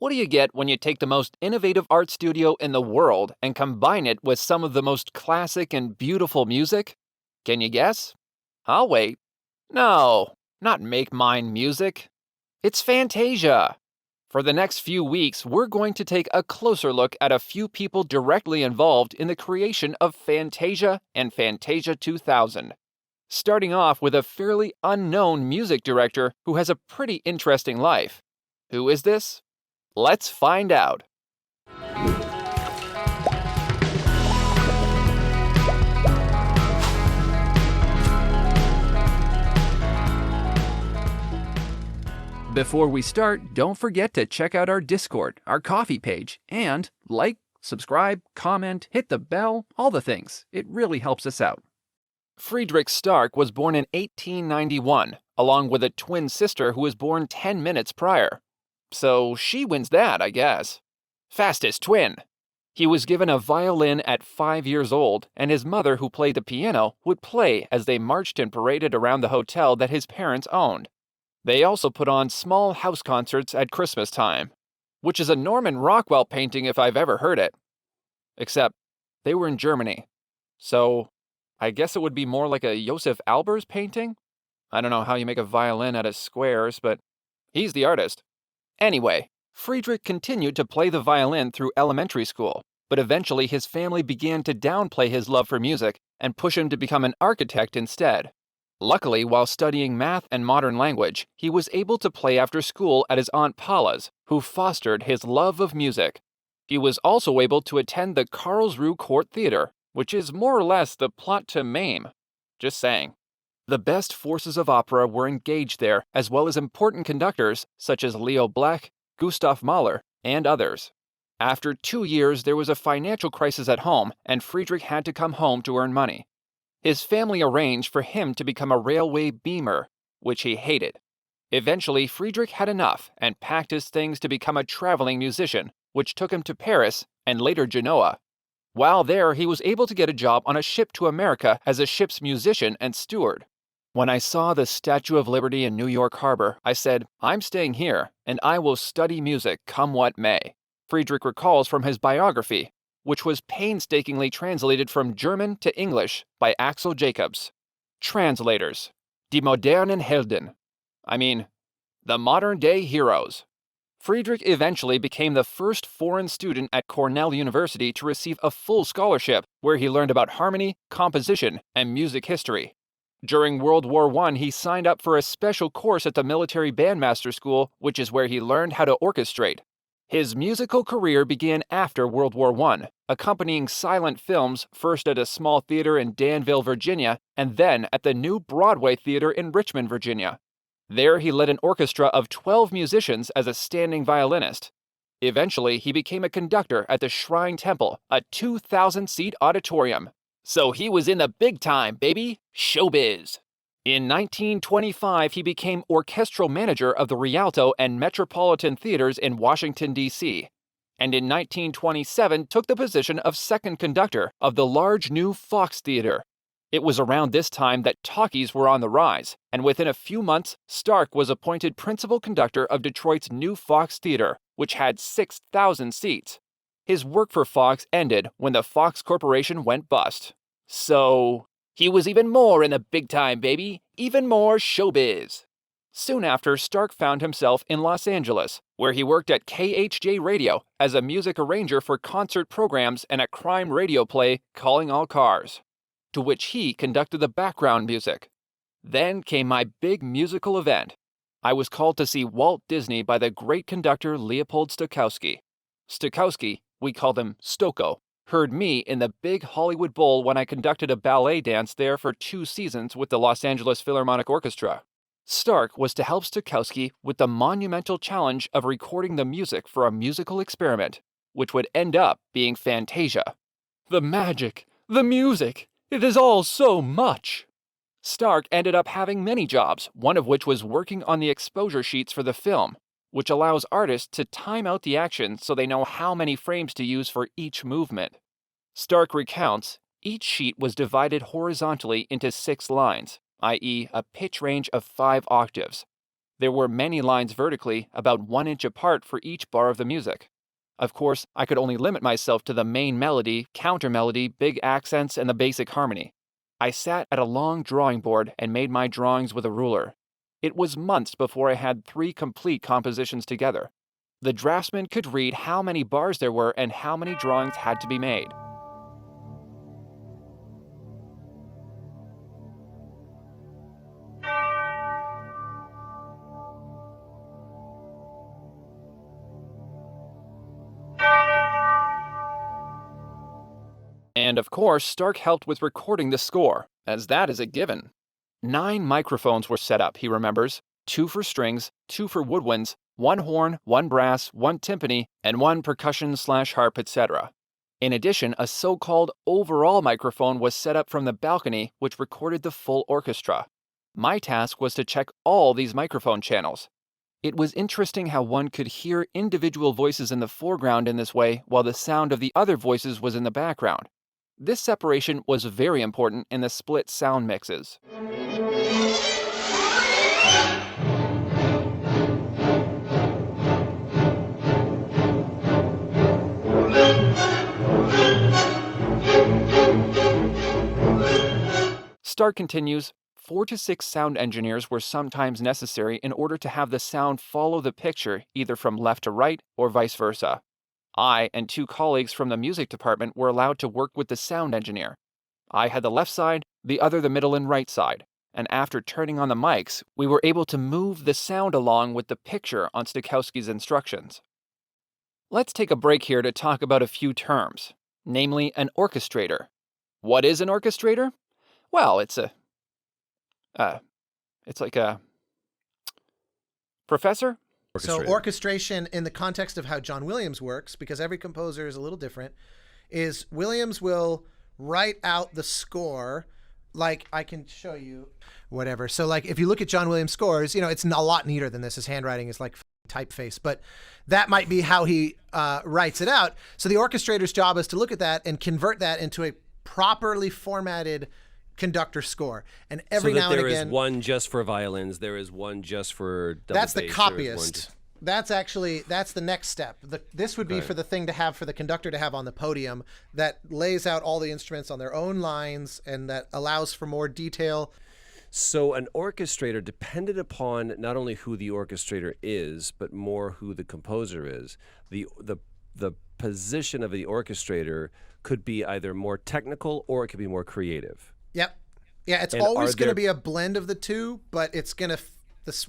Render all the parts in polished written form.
What do you get when you take the most innovative art studio in the world and combine it with some of the most classic and beautiful music? Can you guess? I'll wait. No, not Make Mine Music. It's Fantasia. For the next few weeks, we're going to take a closer look at a few people directly involved in the creation of Fantasia and Fantasia 2000. Starting off with a fairly unknown music director who has a pretty interesting life. Who is this? Let's find out. Before we start, don't forget to check out our Discord, our coffee page, and like, subscribe, comment, hit the bell, all the things. It really helps us out. Friedrich Stärk was born in 1891, along with a twin sister who was born 10 minutes prior. So she wins that, I guess. Fastest twin. He was given a violin at 5 years old, and his mother, who played the piano, would play as they marched and paraded around the hotel that his parents owned. They also put on small house concerts at Christmas time, which is a Norman Rockwell painting if I've ever heard it. Except, they were in Germany. So, I guess it would be more like a Josef Albers painting? I don't know how you make a violin out of squares, but he's the artist. Anyway, Friedrich continued to play the violin through elementary school, but eventually his family began to downplay his love for music and push him to become an architect instead. Luckily, while studying math and modern language, he was able to play after school at his Aunt Paula's, who fostered his love of music. He was also able to attend the Karlsruhe Court Theater, which is more or less the plot to MAME. Just saying. The best forces of opera were engaged there, as well as important conductors such as Leo Blech, Gustav Mahler, and others. After 2 years, there was a financial crisis at home, and Friedrich had to come home to earn money. His family arranged for him to become a railway beamer, which he hated. Eventually, Friedrich had enough and packed his things to become a traveling musician, which took him to Paris and later Genoa. While there, he was able to get a job on a ship to America as a ship's musician and steward. When I saw the Statue of Liberty in New York Harbor, I said, "I'm staying here, and I will study music come what may," Friedrich recalls from his biography, which was painstakingly translated from German to English by Axel Jacobs. Translators. Die modernen Helden. The modern-day heroes. Friedrich eventually became the first foreign student at Cornell University to receive a full scholarship, where he learned about harmony, composition, and music history. During World War I, he signed up for a special course at the Military Bandmaster School, which is where he learned how to orchestrate. His musical career began after World War I, accompanying silent films first at a small theater in Danville, Virginia, and then at the new Broadway Theater in Richmond, Virginia. There he led an orchestra of 12 musicians as a standing violinist. Eventually, he became a conductor at the Shrine Temple, a 2,000-seat auditorium. So he was in the big time, baby! Showbiz! In 1925, he became orchestral manager of the Rialto and Metropolitan Theaters in Washington, D.C., and in 1927 took the position of second conductor of the large new Fox Theater. It was around this time that talkies were on the rise, and within a few months, Stärk was appointed principal conductor of Detroit's new Fox Theater, which had 6,000 seats. His work for Fox ended when the Fox Corporation went bust. So he was even more in the big time, baby. Even more showbiz. Soon after, Stärk found himself in Los Angeles, where he worked at KHJ Radio as a music arranger for concert programs and a crime radio play, Calling All Cars, to which he conducted the background music. Then came my big musical event. I was called to see Walt Disney by the great conductor Leopold Stokowski. Stokowski, we called him Stoko, heard me in the big Hollywood Bowl when I conducted a ballet dance there for 2 seasons with the Los Angeles Philharmonic Orchestra. Stärk was to help Stokowski with the monumental challenge of recording the music for a musical experiment, which would end up being Fantasia. The magic, the music, it is all so much! Stärk ended up having many jobs, one of which was working on the exposure sheets for the film, which allows artists to time out the action so they know how many frames to use for each movement. Stärk recounts, each sheet was divided horizontally into 6 lines, i.e. a pitch range of 5 octaves. There were many lines vertically, about 1 inch apart for each bar of the music. Of course, I could only limit myself to the main melody, counter melody, big accents, and the basic harmony. I sat at a long drawing board and made my drawings with a ruler. It was months before I had 3 complete compositions together. The draftsman could read how many bars there were and how many drawings had to be made. And of course, Stärk helped with recording the score, as that is a given. 9 microphones were set up, he remembers. 2 for strings, 2 for woodwinds, 1 horn, 1 brass, 1 timpani, and 1 percussion/harp, etc. In addition, a so-called overall microphone was set up from the balcony, which recorded the full orchestra. My task was to check all these microphone channels. It was interesting how one could hear individual voices in the foreground in this way, while the sound of the other voices was in the background. This separation was very important in the split sound mixes. Stärk continues, 4 to 6 sound engineers were sometimes necessary in order to have the sound follow the picture either from left to right or vice versa. I and 2 colleagues from the music department were allowed to work with the sound engineer. I had the left side, the other the middle and right side, and after turning on the mics, we were able to move the sound along with the picture on Stokowski's instructions. Let's take a break here to talk about a few terms, namely an orchestrator. What is an orchestrator? Well, it's like a professor? So orchestration in the context of how John Williams works, because every composer is a little different, is Williams will write out the score, like I can show you whatever. So like if you look at John Williams scores, it's a lot neater than this. His handwriting is like typeface, but that might be how he writes it out. So the orchestrator's job is to look at that and convert that into a properly formatted conductor score. And every now and again, there is one just for violins, there is one just for double that's bass, the copyist. That's the next step. This would be for the thing to have for the conductor to have on the podium that lays out all the instruments on their own lines and that allows for more detail. So an orchestrator, depended upon not only who the orchestrator is, but more who the composer is, the position of the orchestrator could be either more technical or it could be more creative. Yep. Yeah, it's always going to be a blend of the two, but it's going to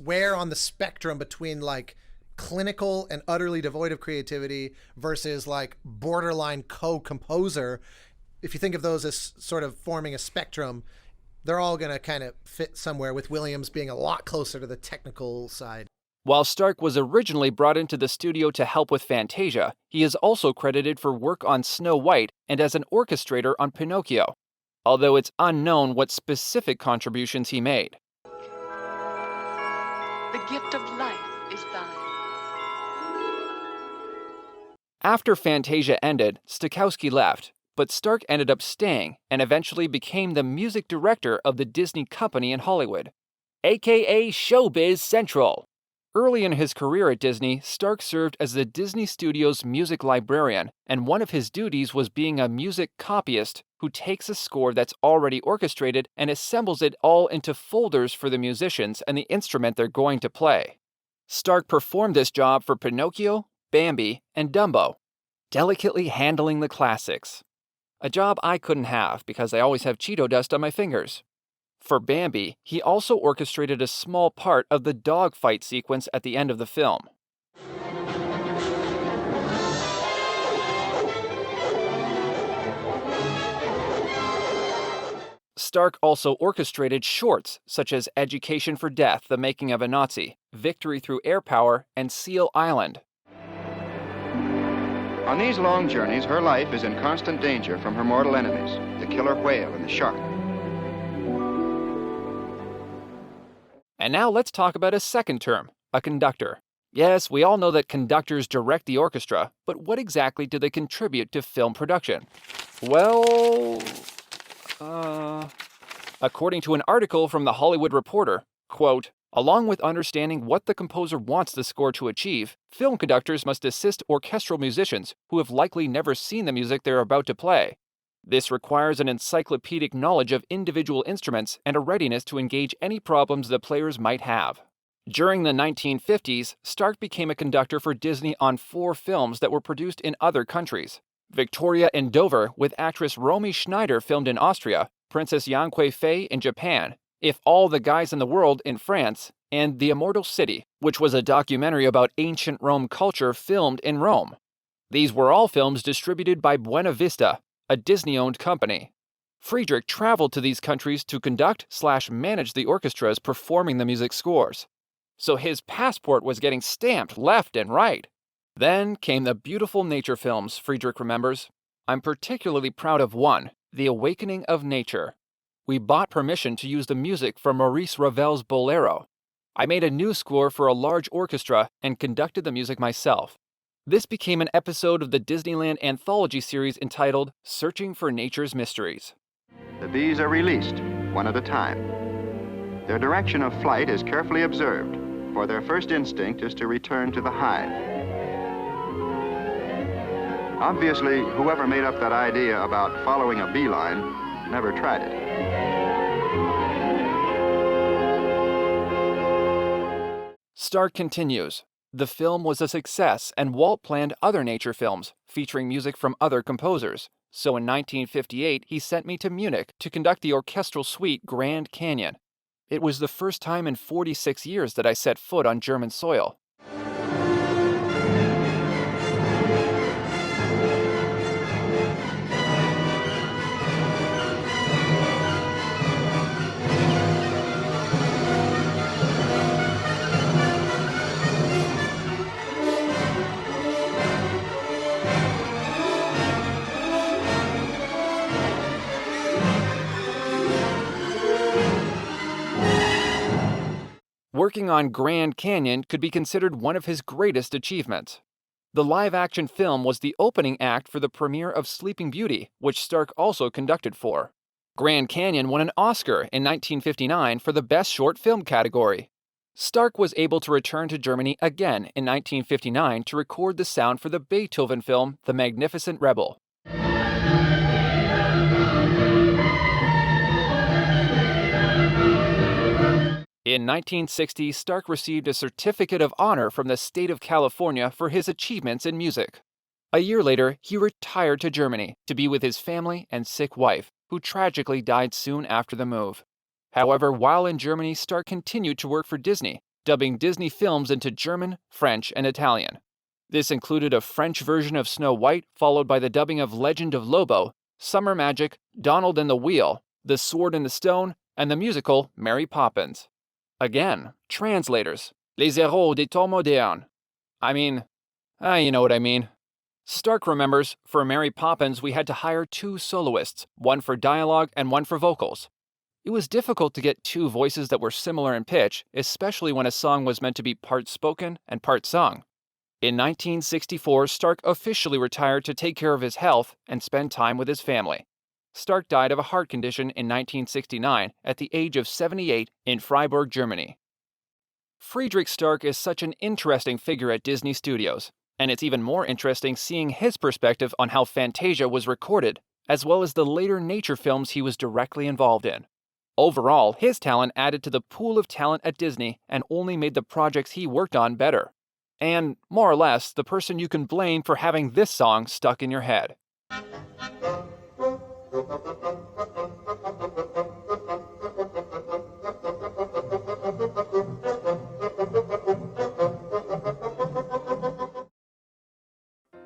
where on the spectrum between like clinical and utterly devoid of creativity versus like borderline co-composer. If you think of those as sort of forming a spectrum, they're all going to kind of fit somewhere, with Williams being a lot closer to the technical side. While Stärk was originally brought into the studio to help with Fantasia, he is also credited for work on Snow White and as an orchestrator on Pinocchio, although it's unknown what specific contributions he made. The gift of life is thine. After Fantasia ended, Stokowski left, but Stärk ended up staying and eventually became the music director of the Disney company in Hollywood, aka Showbiz Central. Early in his career at Disney, Stärk served as the Disney Studios music librarian, and one of his duties was being a music copyist who takes a score that's already orchestrated and assembles it all into folders for the musicians and the instrument they're going to play. Stärk performed this job for Pinocchio, Bambi, and Dumbo, delicately handling the classics. A job I couldn't have because I always have Cheeto dust on my fingers. For Bambi, he also orchestrated a small part of the dogfight sequence at the end of the film. Stärk also orchestrated shorts such as Education for Death, The Making of a Nazi, Victory Through Air Power, and Seal Island. On these long journeys, her life is in constant danger from her mortal enemies, the killer whale and the shark. And now let's talk about a second term, a conductor. Yes, we all know that conductors direct the orchestra, but what exactly do they contribute to film production? Well, according to an article from The Hollywood Reporter, quote, Along with understanding what the composer wants the score to achieve, film conductors must assist orchestral musicians who have likely never seen the music they're about to play. This requires an encyclopedic knowledge of individual instruments and a readiness to engage any problems the players might have. During the 1950s, Stärk became a conductor for Disney on 4 films that were produced in other countries. Victoria in Dover with actress Romy Schneider filmed in Austria, Princess Yanquei Fei in Japan, If All the Guys in the World in France, and The Immortal City, which was a documentary about ancient Rome culture filmed in Rome. These were all films distributed by Buena Vista, a Disney-owned company. Friedrich traveled to these countries to conduct/manage the orchestras performing the music scores. So his passport was getting stamped left and right. Then came the beautiful nature films, Friedrich remembers. I'm particularly proud of one, The Awakening of Nature. We bought permission to use the music from Maurice Ravel's Bolero. I made a new score for a large orchestra and conducted the music myself. This became an episode of the Disneyland anthology series entitled Searching for Nature's Mysteries. The bees are released, one at a time. Their direction of flight is carefully observed, for their first instinct is to return to the hive. Obviously, whoever made up that idea about following a beeline never tried it. Stärk continues. The film was a success, and Walt planned other nature films featuring music from other composers. So in 1958, he sent me to Munich to conduct the orchestral suite Grand Cañón. It was the first time in 46 years that I set foot on German soil. Working on Grand Cañón could be considered one of his greatest achievements. The live-action film was the opening act for the premiere of Sleeping Beauty, which Stärk also conducted for. Grand Cañón won an Oscar in 1959 for the Best Short Film category. Stärk was able to return to Germany again in 1959 to record the sound for the Beethoven film The Magnificent Rebel. In 1960, Stärk received a Certificate of Honor from the state of California for his achievements in music. A year later, he retired to Germany to be with his family and sick wife, who tragically died soon after the move. However, while in Germany, Stärk continued to work for Disney, dubbing Disney films into German, French, and Italian. This included a French version of Snow White, followed by the dubbing of Legend of Lobo, Summer Magic, Donald and the Wheel, The Sword and the Stone, and the musical Mary Poppins. Again, translators. Les héros des temps modernes. You know what I mean. Stärk remembers, for Mary Poppins we had to hire 2 soloists, one for dialogue and one for vocals. It was difficult to get 2 voices that were similar in pitch, especially when a song was meant to be part spoken and part sung. In 1964, Stärk officially retired to take care of his health and spend time with his family. Stärk died of a heart condition in 1969 at the age of 78 in Freiburg, Germany. Friedrich Stärk is such an interesting figure at Disney Studios, and it's even more interesting seeing his perspective on how Fantasia was recorded, as well as the later nature films he was directly involved in. Overall, his talent added to the pool of talent at Disney and only made the projects he worked on better. And, more or less, the person you can blame for having this song stuck in your head.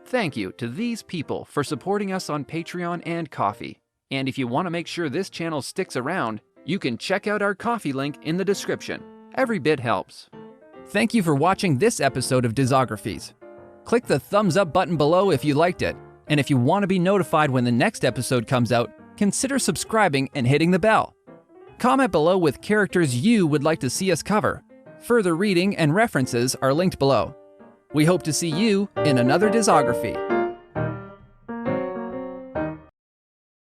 Thank you to these people for supporting us on Patreon and Ko-fi. And if you want to make sure this channel sticks around, you can check out our Ko-fi link in the description. Every bit helps. Thank you for watching this episode of Dizographies. Click the thumbs up button below if you liked it. And if you want to be notified when the next episode comes out, consider subscribing and hitting the bell. Comment below with characters you would like to see us cover. Further reading and references are linked below. We hope to see you in another Dizography.